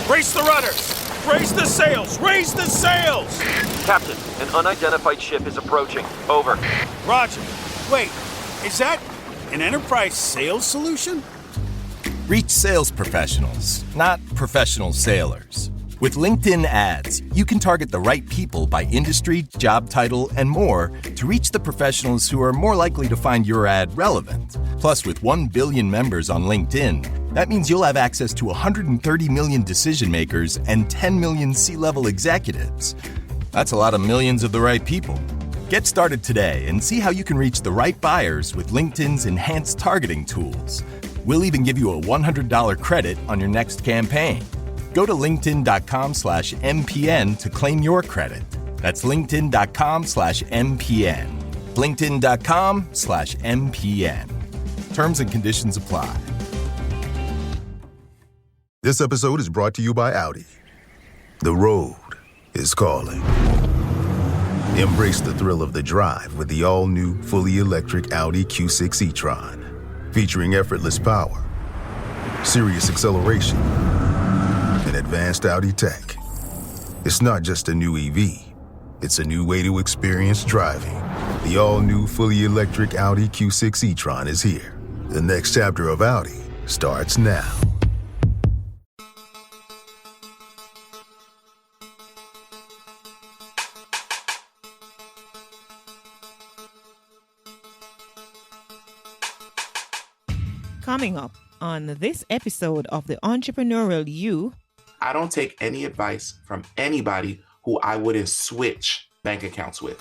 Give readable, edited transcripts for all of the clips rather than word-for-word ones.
Raise the rudders! Raise the sails! Raise the sails! Captain, an unidentified ship is approaching. Over. Roger. Wait, is that an enterprise sales solution? Reach sales professionals, not professional sailors. With LinkedIn ads, you can target the right people by industry, job title, and more to reach the professionals who are more likely to find your ad relevant. Plus, with 1 billion members on LinkedIn, that means you'll have access to 130 million decision makers and 10 million C-level executives. That's a lot of millions of the right people. Get started today and see how you can reach the right buyers with LinkedIn's enhanced targeting tools. We'll even give you a $100 credit on your next campaign. Go to linkedin.com/MPN to claim your credit. That's linkedin.com/MPN. linkedin.com/MPN. Terms and conditions apply. This episode is brought to you by Audi. The road is calling. Embrace the thrill of the drive with the all-new, fully electric Audi Q6 e-tron. Featuring effortless power, serious acceleration, and advanced Audi tech. It's not just a new EV, it's a new way to experience driving. The all-new, fully electric Audi Q6 e-tron is here. The next chapter of Audi starts now. Coming up on this episode of the Entrepreneurial You. I don't take any advice from anybody who I wouldn't switch bank accounts with.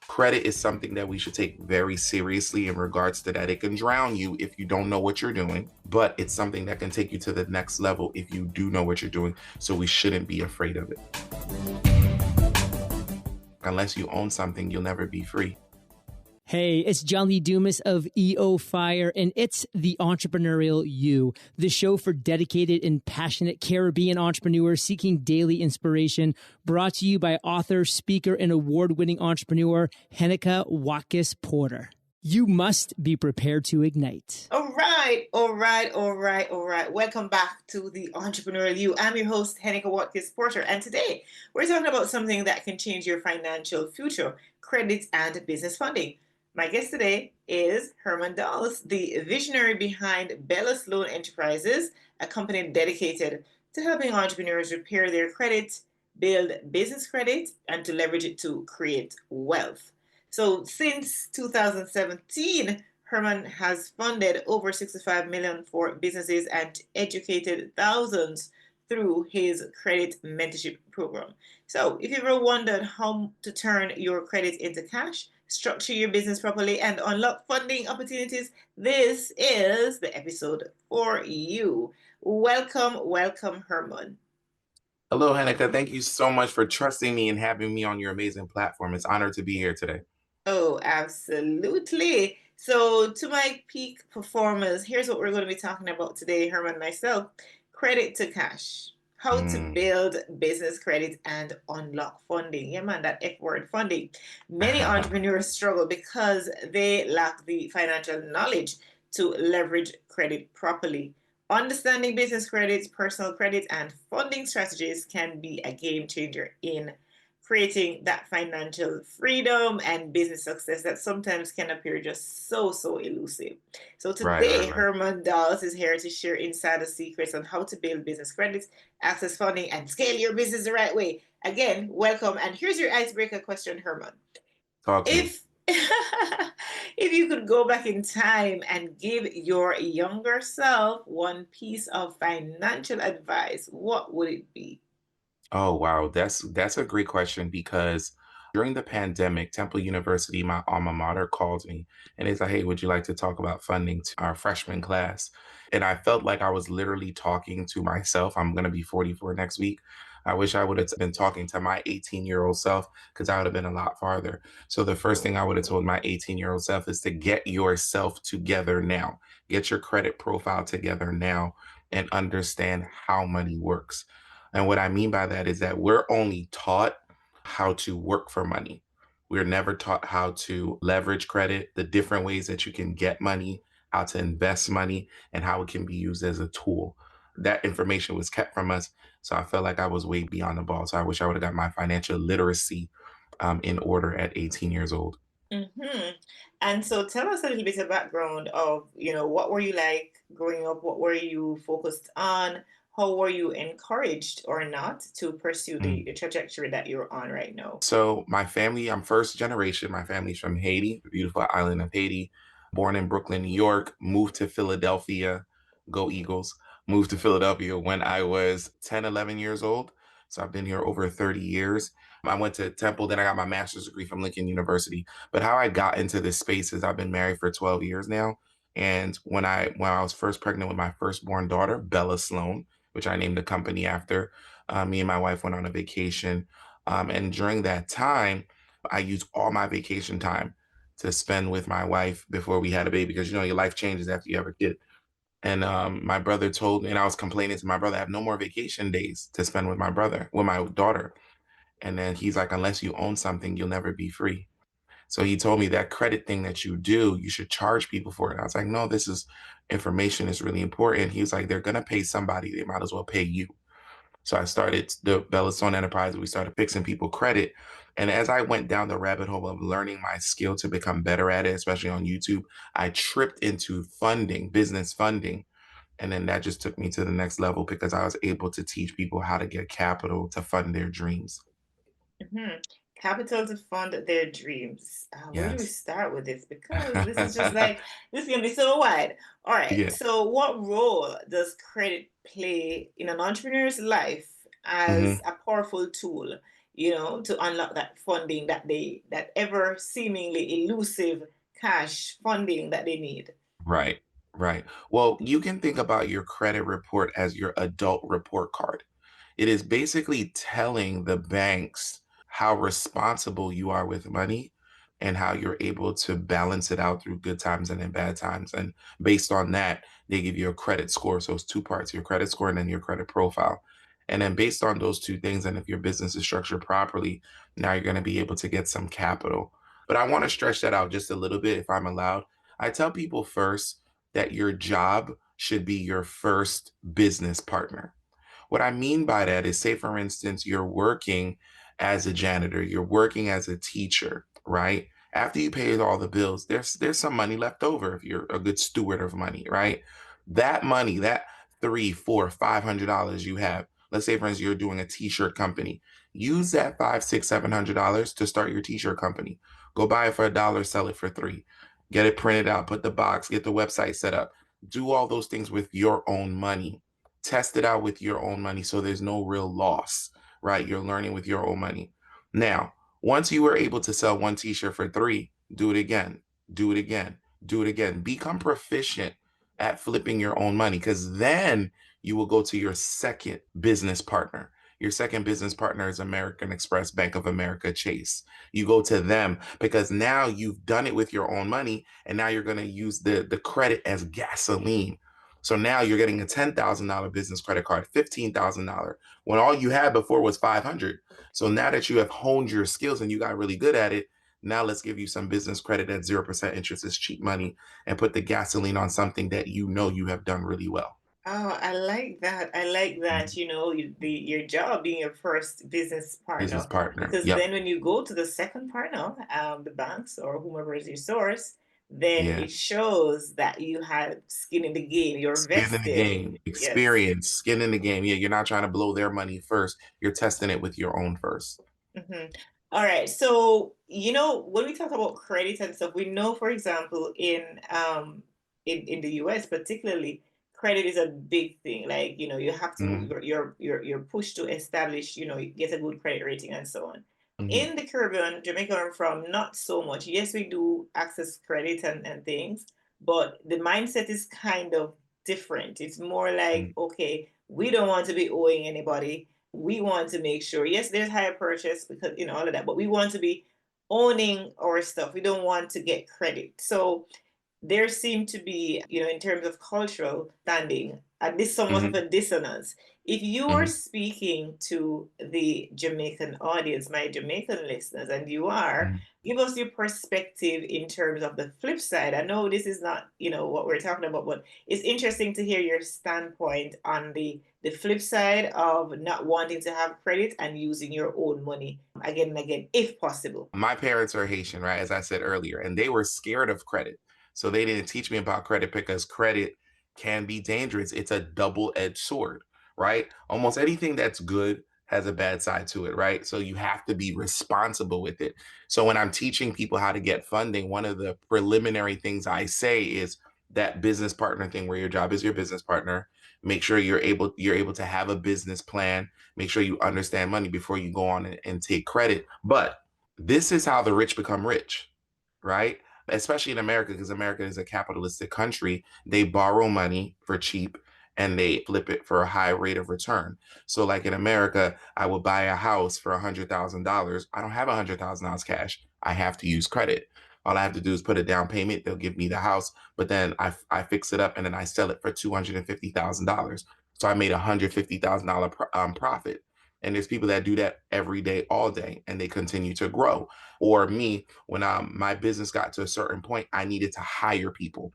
Credit is something that we should take very seriously in regards to that. It can drown you if you don't know what you're doing, but it's something that can take you to the next level if you do know what you're doing. So we shouldn't be afraid of it. Unless you own something, you'll never be free. Hey, it's John Lee Dumas of EO Fire, and it's the Entrepreneurial You, the show for dedicated and passionate Caribbean entrepreneurs seeking daily inspiration, brought to you by author, speaker, and award-winning entrepreneur Heneka Watkis-Porter. You must be prepared to ignite. All right. Welcome back to the Entrepreneurial You. I'm your host, Heneka Watkis-Porter, and today we're talking about something that can change your financial future, credit and business funding. My guest today is Herman Dolce, the visionary behind Bella Sloan Enterprises, a company dedicated to helping entrepreneurs repair their credit, build business credit, and to leverage it to create wealth. So since 2017, Herman has funded over $65 million for businesses and educated thousands through his credit mentorship program. So if you ever wondered how to turn your credit into cash, structure your business properly, and unlock funding opportunities, this is the episode for you. Welcome, Herman. Hello, Heneka. Thank you so much for trusting me and having me on your amazing platform. It's an honor to be here today. Oh, absolutely. So to my peak performers, here's what we're going to be talking about today, Herman and myself. Credit to cash. How to build business credit and unlock funding. Yeah, man, that F word, funding. Many entrepreneurs struggle because they lack the financial knowledge to leverage credit properly. Understanding business credits, personal credit, and funding strategies can be a game changer in creating that financial freedom and business success that sometimes can appear just so elusive. So today, Right. Herman Dolce is here to share insider secrets on how to build business credits, access funding, and scale your business the right way. Again, welcome. And here's your icebreaker question, Herman. Talk to me. If you could go back in time and give your younger self one piece of financial advice, what would it be? Oh, wow. That's a great question because during the pandemic, Temple University, my alma mater, called me and they said, hey, would you like to talk about funding to our freshman class? And I felt like I was literally talking to myself. I'm going to be 44 next week. I wish I would have been talking to my 18-year-old self because I would have been a lot farther. So the first thing I would have told my 18-year-old self is to get yourself together now. Get your credit profile together now and understand how money works. And what I mean by that is that we're only taught how to work for money. We're never taught how to leverage credit, the different ways that you can get money, how to invest money, and how it can be used as a tool. That information was kept from us. So I felt like I was way beyond the ball. So I wish I would have got my financial literacy in order at 18 years old. Mm-hmm. And so tell us a little bit of background of, what were you like growing up? What were you focused on? How were you encouraged or not to pursue the trajectory that you're on right now? So my family, I'm first generation. My family's from Haiti, the beautiful island of Haiti. Born in Brooklyn, New York, moved to Philadelphia, go Eagles, moved to Philadelphia when I was 10, 11 years old. So I've been here over 30 years. I went to Temple, then I got my master's degree from Lincoln University. But how I got into this space is I've been married for 12 years now. And when I was first pregnant with my firstborn daughter, Bella Sloan, which I named the company after, me and my wife went on a vacation, and during that time, I used all my vacation time to spend with my wife before we had a baby because your life changes after you have a kid. And my brother told me, and I was complaining to my brother, I have no more vacation days to spend with with my daughter. And then he's like, unless you own something, you'll never be free. So he told me that credit thing that you do, you should charge people for it. I was like, no, this is information is really important. He was like, they're gonna pay somebody, they might as well pay you. So I started the Bella Sloan Enterprise. We started fixing people credit. And as I went down the rabbit hole of learning my skill to become better at it, especially on YouTube, I tripped into funding, business funding. And then that just took me to the next level because I was able to teach people how to get capital to fund their dreams. Hmm. Capital to fund their dreams. Where do we Yes. start with this? Because this is just like, this is going to be so wide. All right. Yeah. So, what role does credit play in an entrepreneur's life as Hmm. a powerful tool, to unlock that funding that ever seemingly elusive cash funding that they need? Right. Right. Well, you can think about your credit report as your adult report card. It is basically telling the banks how responsible you are with money and how you're able to balance it out through good times and in bad times. And based on that, they give you a credit score. So it's two parts, your credit score and then your credit profile. And then based on those two things, and if your business is structured properly, now you're going to be able to get some capital. But I want to stretch that out just a little bit if I'm allowed. I tell people first that your job should be your first business partner. What I mean by that is, say, for instance, you're working as a janitor, you're working as a teacher, right? After you pay all the bills, there's some money left over if you're a good steward of money, right? That money, that three, four, $500 you have, let's say, for instance, you're doing a t-shirt company. Use that five, six, $700 to start your t-shirt company. Go buy it for $1, sell it for three. Get it printed out, put the box, get the website set up. Do all those things with your own money. Test it out with your own money so there's no real loss, right? You're learning with your own money. Now, once you were able to sell one t-shirt for three, do it again, do it again, do it again. Become proficient at flipping your own money because then you will go to your second business partner. Your second business partner is American Express, Bank of America, Chase. You go to them because now you've done it with your own money and now you're going to use the credit as gasoline. So now you're getting a $10,000 business credit card, $15,000 when all you had before was 500. So now that you have honed your skills and you got really good at it, now let's give you some business credit at 0% interest is cheap money and put the gasoline on something that you have done really well. Oh, I like that. I like that, Mhm. your job being your first business Business partner, partner. because Yep. then when you go to the second partner, the banks or whomever is your source, then Yeah. it shows that you have skin in the game. You're Skin in the vested. game, Yes. experience, skin in the game. Yeah, you're not trying to blow their money first. You're testing it with your own first. Hmm. All right. So, when we talk about credit and stuff, we know, for example, in the US particularly, credit is a big thing. Like, you have to Mhm, you're pushed to establish, get a good credit rating and so on. mhm, In the Caribbean, Jamaica, where I'm from, not so much. Yes, we do access credit and things, but the mindset is kind of different. It's more like, mhm, okay, we don't want to be owing anybody. We want to make sure, yes, there's higher purchase because, all of that, but we want to be owning our stuff. We don't want to get credit. So there seem to be, in terms of cultural standing, this somewhat of Hmm. a dissonance. If you are Hmm. speaking to the Jamaican audience, my Jamaican listeners, and you are, Hmm. give us your perspective in terms of the flip side. I know this is not, what we're talking about, but it's interesting to hear your standpoint on the flip side of not wanting to have credit and using your own money again and again, if possible. My parents are Haitian, right? As I said earlier, and they were scared of credit. So they didn't teach me about credit because credit can be dangerous. It's a double-edged sword, right? Almost anything that's good has a bad side to it, right? So you have to be responsible with it. So when I'm teaching people how to get funding, one of the preliminary things I say is that business partner thing where your job is your business partner. Make sure you're able to have a business plan. Make sure you understand money before you go on and take credit. But this is how the rich become rich, right? Especially in America, because America is a capitalistic country. They borrow money for cheap and they flip it for a high rate of return. So, like in America, I would buy a house for $100,000. I don't have $100,000 cash. I have to use credit. All I have to do is put a down payment. They'll give me the house, but then I fix it up and then I sell it for $250,000. So I made $150,000 profit. And there's people that do that every day, all day, and they continue to grow. Or me, when my business got to a certain point, I needed to hire people.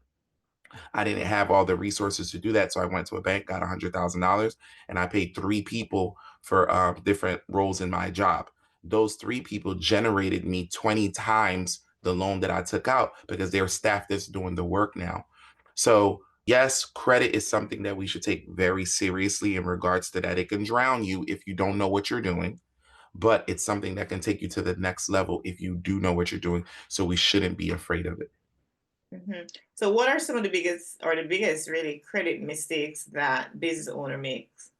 I didn't have all the resources to do that. So I went to a bank, got $100,000, and I paid three people for different roles in my job. Those three people generated me 20 times the loan that I took out because they're staff that's doing the work now. So, yes, credit is something that we should take very seriously in regards to that. It can drown you if you don't know what you're doing, but it's something that can take you to the next level if you do know what you're doing. So, we shouldn't be afraid of it. Mhm. So, what are some of the biggest really credit mistakes that business owner makes?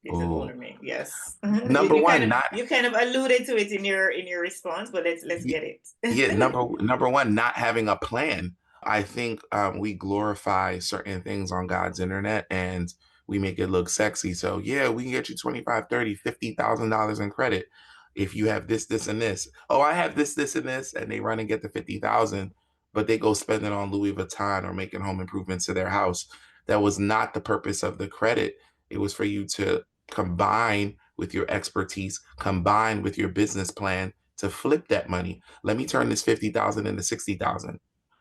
Business Oh, owner make, yes. You, number you kind one, of not you kind of alluded to it in your response, but let's y- get it. yeah, number one, not having a plan. I think we glorify certain things on God's internet and we make it look sexy. So yeah, we can get you 25, 30, $50,000 in credit if you have this, this, and this. Oh, I have this, this, and this, and they run and get the 50,000, but they go spend it on Louis Vuitton or making home improvements to their house. That was not the purpose of the credit. It was for you to combine with your expertise, combine with your business plan to flip that money. Let me turn this 50,000 into 60,000.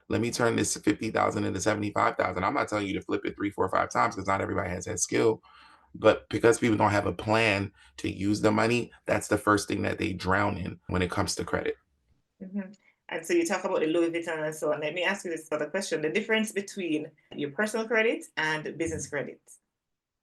Let me turn this 50,000 into 75,000. I'm not telling you to flip it three, four, 5 times because not everybody has that skill. But because people don't have a plan to use the money, that's the first thing that they drown in when it comes to credit. Mhm. And so you talk about the Louis Vuitton and so on. Let me ask you this other question: the difference between your personal credit and business credit.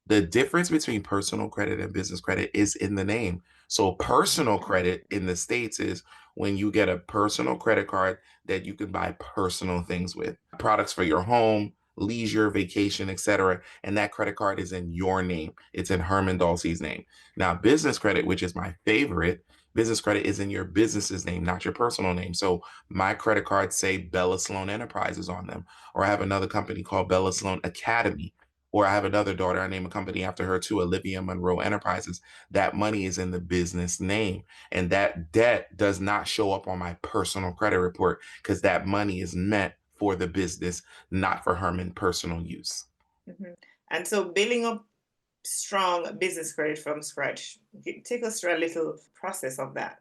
The difference between personal credit and business credit is in the name. So, personal credit in the States is when you get a personal credit card that you can buy personal things with, products for your home, leisure, vacation, etc. And that credit card is in your name. It's in Herman Dolce's name. Now, business credit, which is my favorite, business credit is in your business's name, not your personal name. So, my credit cards say Bella Sloan Enterprises on them, or I have another company called Bella Sloan Academy, or I have another daughter, I name a company after her too, Olivia Monroe Enterprises. That money is in the business name. And that debt does not show up on my personal credit report because that money is meant for the business, not for Herman personal use. Mhm. And so building up strong business credit from scratch. Take us through a little process of that.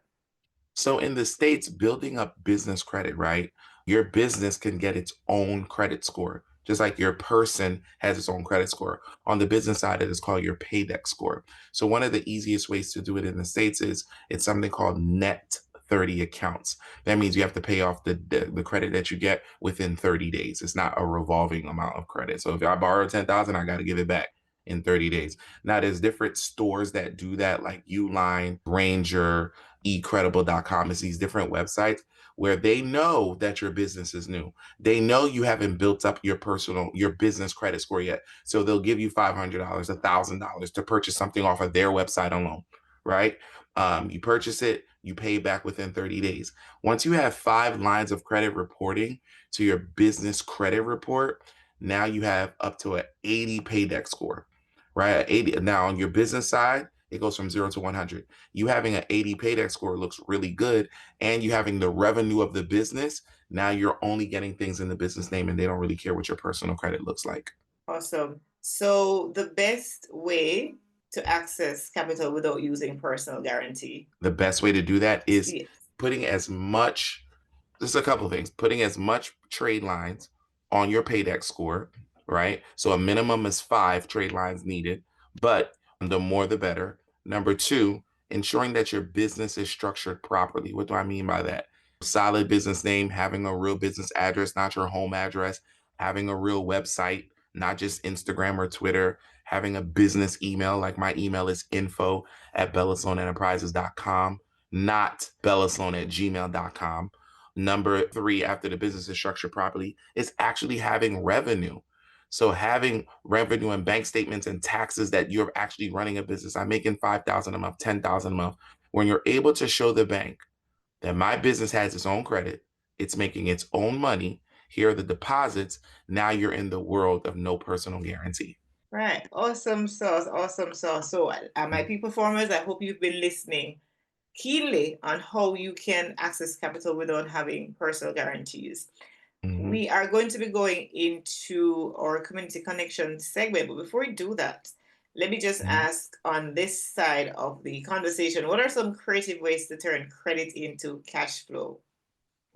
So in the States, building up business credit, right? Your business can get its own credit score, just like your person has its own credit score. On the business side, it is called your Paydex score. So one of the easiest ways to do it in the States is it's something called net 30 accounts. That means you have to pay off the credit that you get within 30 days. It's not a revolving amount of credit. So if I borrow 10,000, I got to give it back in 30 days. Now there's different stores that do that, like Uline, Ranger, ecredible.com. Is these different websites where they know that your business is new. They know you haven't built up your business credit score yet. So they'll give you $500, $1,000 to purchase something off of their website alone, right? You purchase it, you pay back within 30 days. Once you have 5 lines of credit reporting to your business credit report, now you have up to an 80 Paydex score, right? 80. Now on your business side, it goes from 0 to 100. You having an 80 Paydex score looks really good, and you having the revenue of the business. Now you're only getting things in the business name, and they don't really care what your personal credit looks like. Awesome. So the best way to access capital without using personal guarantee? The best way to do that is Yes. putting as much, there's a couple of things, putting as much trade lines on your Paydex score, right? So a minimum is 5 trade lines needed, but the more the better. Number 2, ensuring that your business is structured properly. What do I mean by that? Solid business name, having a real business address, not your home address, having a real website, not just Instagram or Twitter, having a business email, like my email is info@bellasloanenterprises.com, not bellasloan@gmail.com. Number 3, after the business is structured properly, is actually having revenue. So having revenue and bank statements and taxes that you're actually running a business. I'm making $5,000 a month, $10,000 a month. When you're able to show the bank that my business has its own credit, it's making its own money, here are the deposits, now you're in the world of no personal guarantee. Right. Awesome sauce. Awesome sauce. So, my peak performers, I hope you've been listening keenly on how you can access capital without having personal guarantees. Mhm. We are going to be going into our community connection segment, but before we do that, let me just ask on this side of the conversation, what are some creative ways to turn credit into cash flow?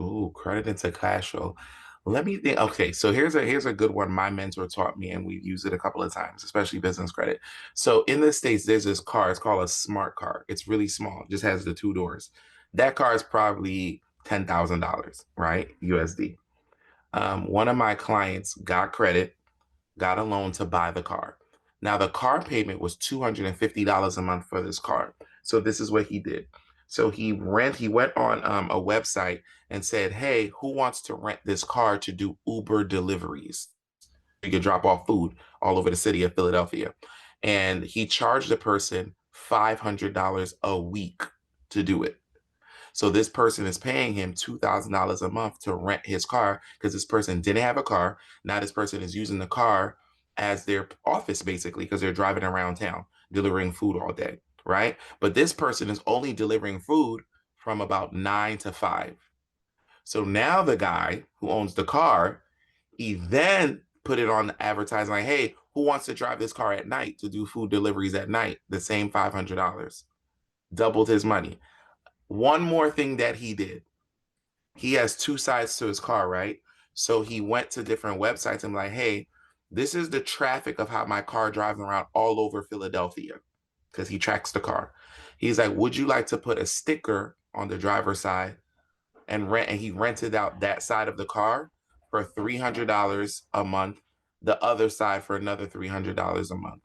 Ooh, credit into cash flow. Let me think. Okay, so here's a good one my mentor taught me, and we've used it a couple of times, especially business credit. So in the States, there's this car. It's called a smart car. It's really small. It just has the 2 doors. That car is probably $10,000, right? USD. One of my clients got credit, got a loan to buy the car. Now the car payment was $250 a month for this car. So this is what he did. So he went on a website and said, "Hey, who wants to rent this car to do Uber deliveries? You can drop off food all over the city of Philadelphia." And he charged the person $500 a week to do it. So this person is paying him $2,000 a month to rent his car because this person didn't have a car. Now this person is using the car as their office basically because they're driving around town delivering food all day, right? But this person is only delivering food from about 9 to 5. So now the guy who owns the car, he then put it on the advertising like, "Hey, who wants to drive this car at night to do food deliveries at night?" The same $500. Doubled his money. One more thing that he did. He has 2 sides to his car, right? So he went to different websites and like, "Hey, this is the traffic of how my car drives around all over Philadelphia," because he tracks the car. He's like, "Would you like to put a sticker on the driver's side and rent?" And he rented out that side of the car for $300 a month, the other side for another $300 a month.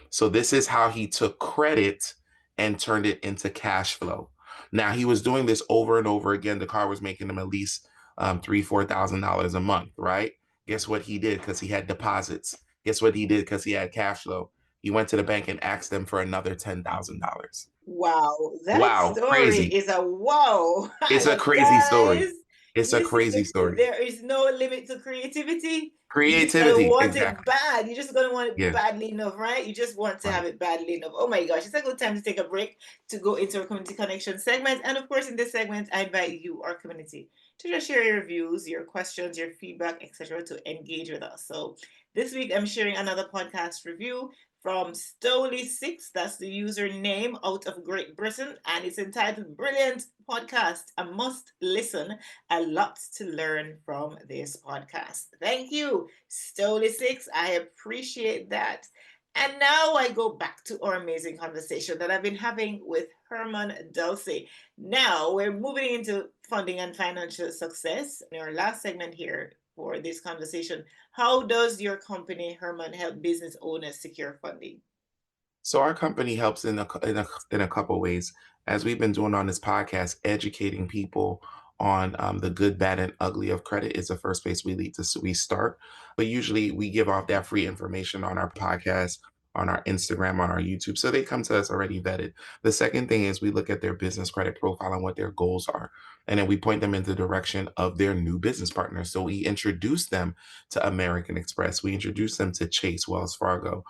So this is how he took credit and turned it into cash flow. Now he was doing this over and over again. The car was making him at least $3,000-$4,000 a month, right? Guess what he did? Because he had deposits. Guess what he did? Because he had cash flow. He went to the bank and asked them for another $10,000. Wow, that Wow, story crazy! is a wow. It's a crazy story. Guys, It's a you see, crazy story. there is no limit to creativity. You just gotta Creativity, want it exactly. bad. You just gonna want it Yeah, badly enough, right? You just want to right. have it badly enough. Oh my gosh, it's a good time to take a break to go into our community connection segment. And of course, in this segment, I invite you, our community, to just share your views, your questions, your feedback, etc., to engage with us. So this week, I'm sharing another podcast review from Stoley6. That's the username out of Great Britain. And it's entitled Brilliant Podcast, a must listen. A lot to learn from this podcast. Thank you, Stoley6. I appreciate that. And now I go back to our amazing conversation that I've been having with Herman Dolce. Now we're moving into funding and financial success. In our last segment here for this conversation, how does your company, Herman, help business owners secure funding? So our company helps in a couple ways, as we've been doing on this podcast, educating people on the good, bad, and ugly of credit is the first place we start. But usually we give off that free information on our podcast on our Instagram, on our YouTube. So they come to us already vetted. The second thing is we look at their business credit profile and what their goals are. And then we point them in the direction of their new business partners. So we introduce them to American Express. We introduce them to Chase, Wells Fargo,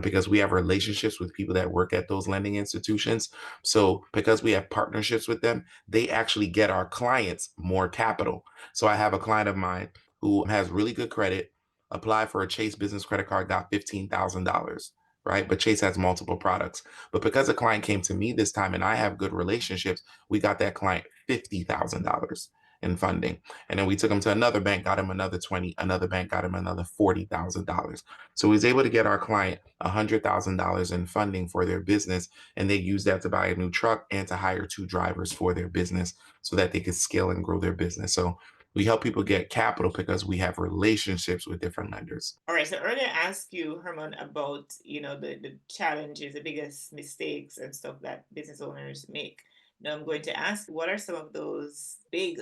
because we have relationships with people that work at those lending institutions. So because we have partnerships with them, they actually get our clients more capital. So I have a client of mine who has really good credit, applied for a Chase business credit card, got $15,000, right? But Chase has multiple products. But because a client came to me this time and I have good relationships, we got that client $50,000 in funding. And then we took him to another bank, got him another 20, another bank got him another $40,000. So we was able to get our client $100,000 in funding for their business. And they use that to buy a new truck and to hire 2 drivers for their business so that they could scale and grow their business. So we help people get capital because we have relationships with different lenders. All right. So earlier I asked you, Herman, about, the challenges, the biggest mistakes and stuff that business owners make. Now I'm going to ask, what are some of those big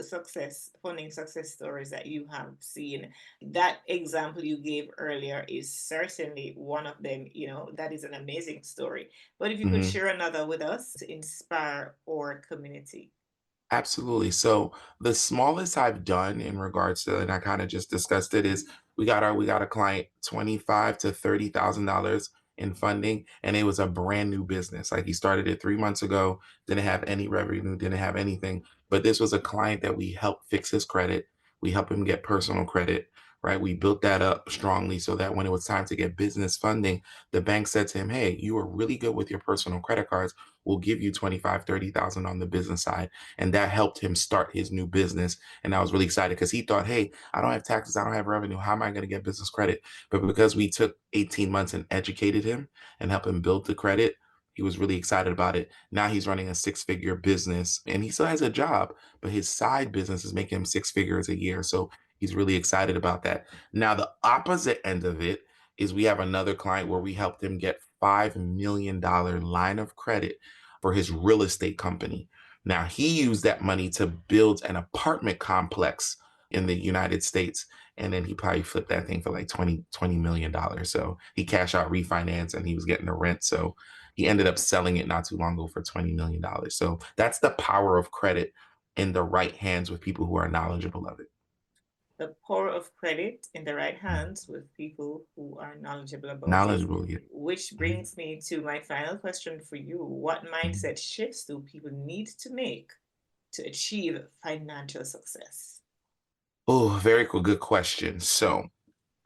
funding success stories that you have seen? That example you gave earlier is certainly one of them. That is an amazing story. But if you could Mhm. share another with us to inspire our community. Absolutely. So the smallest I've done in regards to, and I kind of just discussed it, is we got a client $25,000 to $30,000 in funding, and it was a brand new business. Like he started it 3 months ago, didn't have any revenue, didn't have anything. But this was a client that we helped fix his credit. We helped him get personal credit, right? We built that up strongly so that when it was time to get business funding, the bank said to him, "Hey, you are really good with your personal credit cards. We'll give you 25, 30,000 on the business side." And that helped him start his new business. And I was really excited because he thought, hey, I don't have taxes, I don't have revenue. How am I going to get business credit? But because we took 18 months and educated him and helped him build the credit, he was really excited about it. Now he's running a 6-figure business and he still has a job, but his side business is making him 6 figures a year. So he's really excited about that. Now, the opposite end of it is we have another client where we helped him get $5 million line of credit for his real estate company. Now, he used that money to build an apartment complex in the United States. And then he probably flipped that thing for like $20 million. So he cashed out refinance and he was getting the rent. So he ended up selling it not too long ago for $20 million. So that's the power of credit in the right hands with people who are knowledgeable of it. The power of credit in the right Mhm. hands with people who are knowledgeable about it. Knowledgeable, yeah. Which Mhm. brings me to my final question for you. What Mhm. mindset shifts do people need to make to achieve financial success? Oh, very cool. Good question. So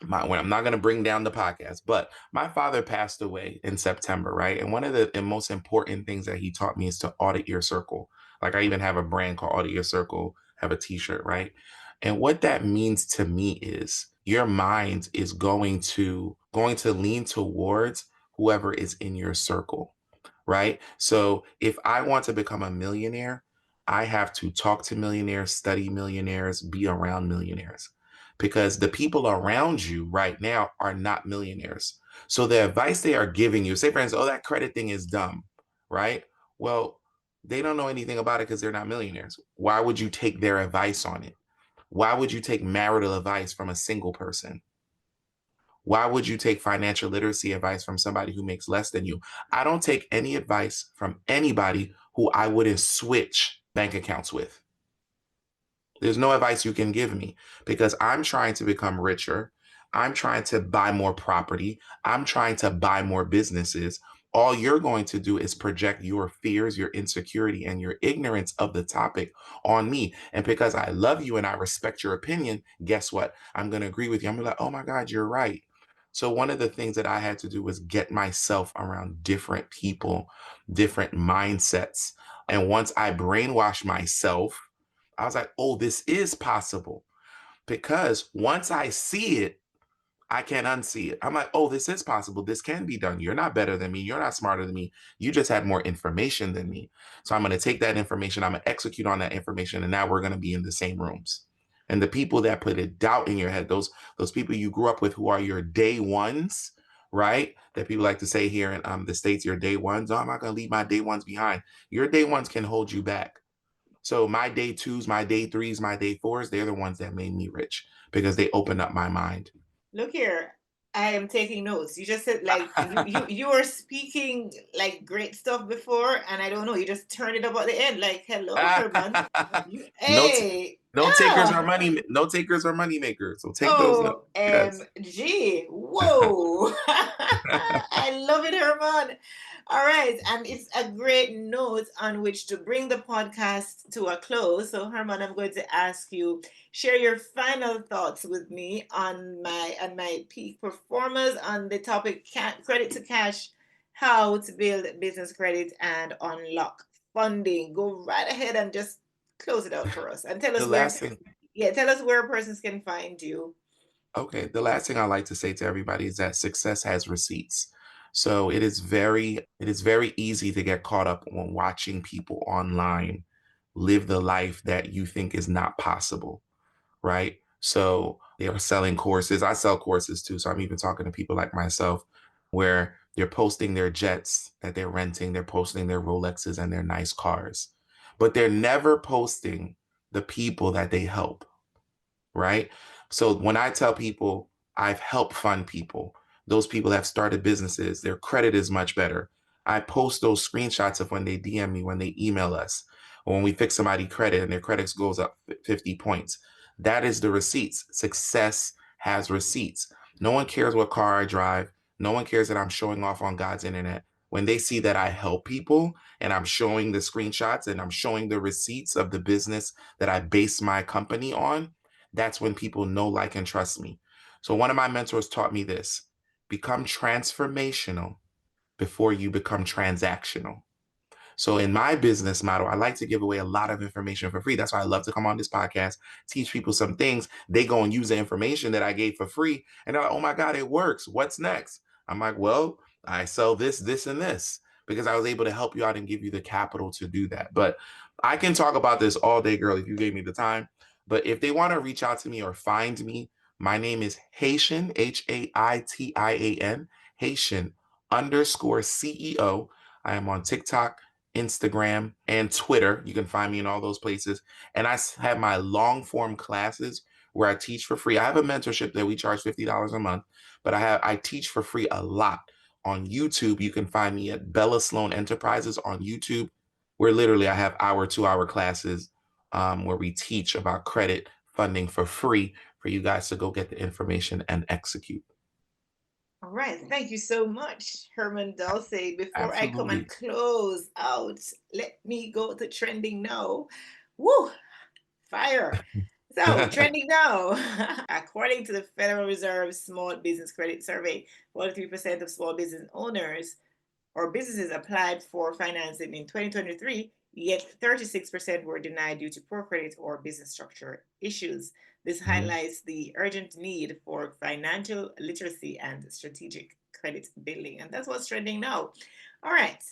when I'm not going to bring down the podcast, but my father passed away in September, right? And one of the most important things that he taught me is to audit your circle. Like I even have a brand called Audit Your Circle, have a t-shirt, right? And what that means to me is your mind is going to lean towards whoever is in your circle, right? So if I want to become a millionaire, I have to talk to millionaires, study millionaires, be around millionaires because the people around you right now are not millionaires. So the advice they are giving you, say for instance, oh, that credit thing is dumb, right? Well, they don't know anything about it because they're not millionaires. Why would you take their advice on it? Why would you take marital advice from a single person? Why would you take financial literacy advice from somebody who makes less than you? I don't take any advice from anybody who I wouldn't switch bank accounts with. There's no advice you can give me because I'm trying to become richer. I'm trying to buy more property. I'm trying to buy more businesses. All you're going to do is project your fears, your insecurity, and your ignorance of the topic on me. And because I love you and I respect your opinion, guess what? I'm going to agree with you. I'm going to be like, oh my God, you're right. So, one of the things that I had to do was get myself around different people, different mindsets. And once I brainwash myself, I was like, oh, this is possible. Because once I see it, I can't unsee it. I'm like, oh, this is possible. This can be done. You're not better than me. You're not smarter than me. You just had more information than me. So I'm going to take that information. I'm going to execute on that information. And now we're going to be in the same rooms. And the people that put a doubt in your head, those people you grew up with who are your day ones, right? That people like to say here in the States, your day ones. Oh, I'm not going to leave my day ones behind. Your day ones can hold you back. So my day twos, my day threes, my day fours, they're the ones that made me rich because they opened up my mind. Look here, I am taking notes. You just said like you were speaking like great stuff before, and I don't know, you just turned it up at the end. Like, hello, Herman. no, Hey, no takers are money. No takers are money makers. So take those notes. Yes. OMG. Whoa. I love it, Herman. All right. And it's a great note on which to bring the podcast to a close. So, Herman, I'm going to ask you, share your final thoughts with me on my peak performers on the topic credit to cash, how to build business credit and unlock funding. Go right ahead and just close it out for us and tell The us where last thing, tell us where persons can find you. okay, the last thing I like to say to everybody is that success has receipts. So it is very easy to get caught up on watching people online live the life that you think is not possible, right? So they are selling courses. I sell courses too. So I'm even talking to people like myself where they're posting their jets that they're renting, they're posting their Rolexes and their nice cars, but they're never posting the people that they help, right? So when I tell people I've helped fund people, those people have started businesses, their credit is much better. I post those screenshots of when they DM me, when they email us, or when we fix somebody credit and their credit goes up 50 points. That is the receipts. Success has receipts. No one cares what car I drive. No one cares that I'm showing off on God's internet. When they see that I help people and I'm showing the screenshots and I'm showing the receipts of the business that I base my company on, that's when people know, like, and trust me. So one of my mentors taught me this: become transformational before you become transactional. So in my business model, I like to give away a lot of information for free. That's why I love to come on this podcast, teach people some things. They go and use the information that I gave for free, and they're like, "Oh my God, it works. What's next?" I'm like, "Well, I sell this, this, and this," because I was able to help you out and give you the capital to do that. But I can talk about this all day, girl, if you gave me the time. But if they want to reach out to me or find me, my name is Haitian, Haitiin, Haitian underscore CEO. I am on TikTok, Instagram, and Twitter. You can find me in all those places. And I have my long form classes where I teach for free. I have a mentorship that we charge $50 a month, but I teach for free a lot on YouTube. You can find me at Bella Sloan Enterprises on YouTube, where literally I have 2-hour classes where we teach about credit funding for free for you guys to go get the information and execute. All right. Thank you so much, Herman Dolce. Before I come and Absolutely. close out, let me go to trending now. Woo! Fire. So, trending now. According to the Federal Reserve Small Business Credit Survey, 43% of small business owners or businesses applied for financing in 2023, yet 36% were denied due to poor credit or business structure issues. This Mhm. highlights the urgent need for financial literacy and strategic credit building. And that's what's trending now. All right.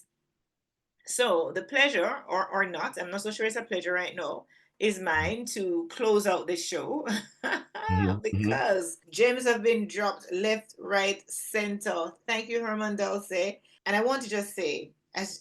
So the pleasure, or not, I'm not so sure it's a pleasure right now, is mine to close out this show Mhm. Mhm. because gems have been dropped left, right, center. Thank you, Herman Dulce. And I want to just say, as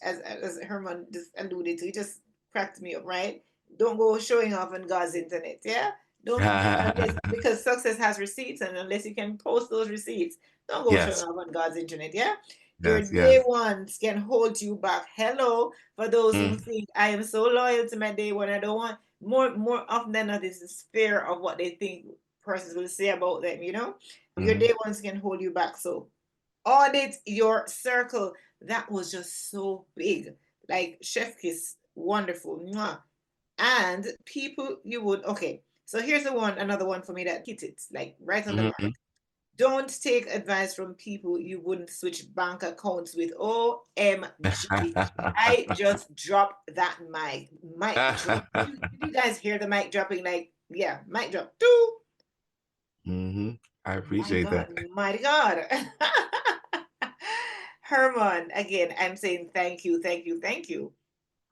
Herman just alluded to, he just cracked me up, right? Don't go showing off on God's internet, yeah? Don't unless, because success has receipts, and unless you can post those receipts, don't go showing Yes, off on God's internet, yeah? Your yes, day yes. ones can hold you back. Hello, for those who Mm, think I am so loyal to my day one, I don't want more often than not is this fear of what they think persons will say about them. Your mhm. day ones can hold you back. So audit your circle. That was just so big. Like Chef Kiss, wonderful. Mwah. And people you would okay. So here's another one for me that hit it like right on the mark. Mhm. Don't take advice from people you wouldn't switch bank accounts with. OMG. I just dropped that mic drop. Did you guys hear the mic dropping? Like, yeah, mic drop. Doo. Mhm. I My appreciate God, that. my God. Herman, again, I'm saying thank you, thank you, thank you.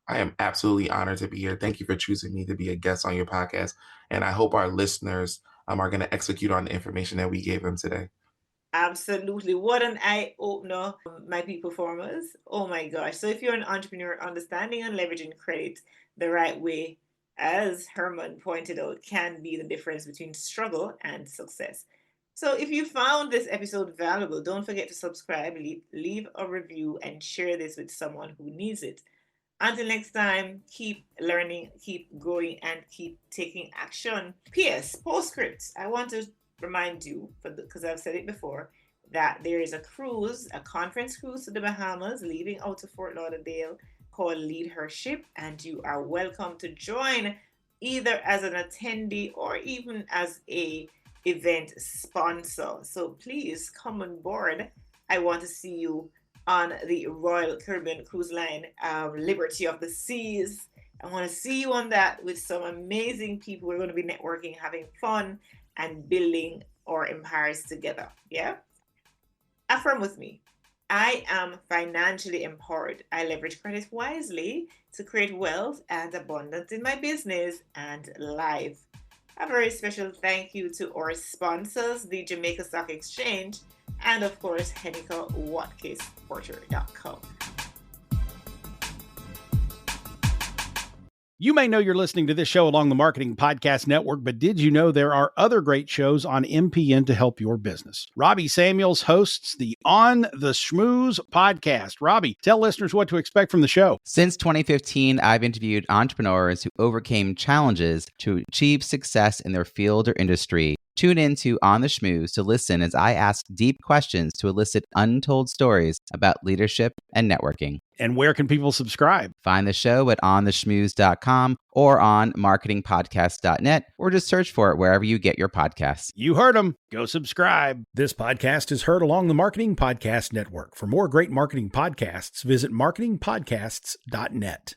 I am absolutely honored to be here. Thank you for choosing me to be a guest on your podcast, and I hope our listeners are going to execute on the information that we gave them today. Absolutely. What an eye opener, my peak performers. Oh my gosh. So, if you're an entrepreneur, understanding and leveraging credit the right way, as Herman pointed out, can be the difference between struggle and success. So if you found this episode valuable, don't forget to subscribe, leave a review, and share this with someone who needs it. Until next time, keep learning, keep growing, and keep taking action. P.S. Postscript. I want to remind you, because I've said it before, that there is a cruise, a conference cruise to the Bahamas, leaving out of Fort Lauderdale, called Lead Her Ship, and you are welcome to join either as an attendee or even as a event sponsor. So please come on board. I want to see you on the Royal Caribbean Cruise Line, Liberty of the Seas. I want to see you on that with some amazing people. We're going to be networking, having fun, and building our empires together. Yeah? Affirm with me. I am financially empowered. I leverage credit wisely to create wealth and abundance in my business and life. A very special thank you to our sponsors, the Jamaica Stock Exchange, and of course, Heneka Watkis-Porter.com. You may know you're listening to this show along the Marketing Podcast Network, but did you know there are other great shows on MPN to help your business? Robbie Samuels hosts the On the Schmooze podcast. Robbie, tell listeners what to expect from the show. Since 2015, I've interviewed entrepreneurs who overcame challenges to achieve success in their field or industry. Tune in to On the Schmooze to listen as I ask deep questions to elicit untold stories about leadership and networking. And where can people subscribe? Find the show at ontheschmooze.com or on marketingpodcast.net, or just search for it wherever you get your podcasts. You heard them. Go subscribe. This podcast is heard along the Marketing Podcast Network. For more great marketing podcasts, visit marketingpodcasts.net.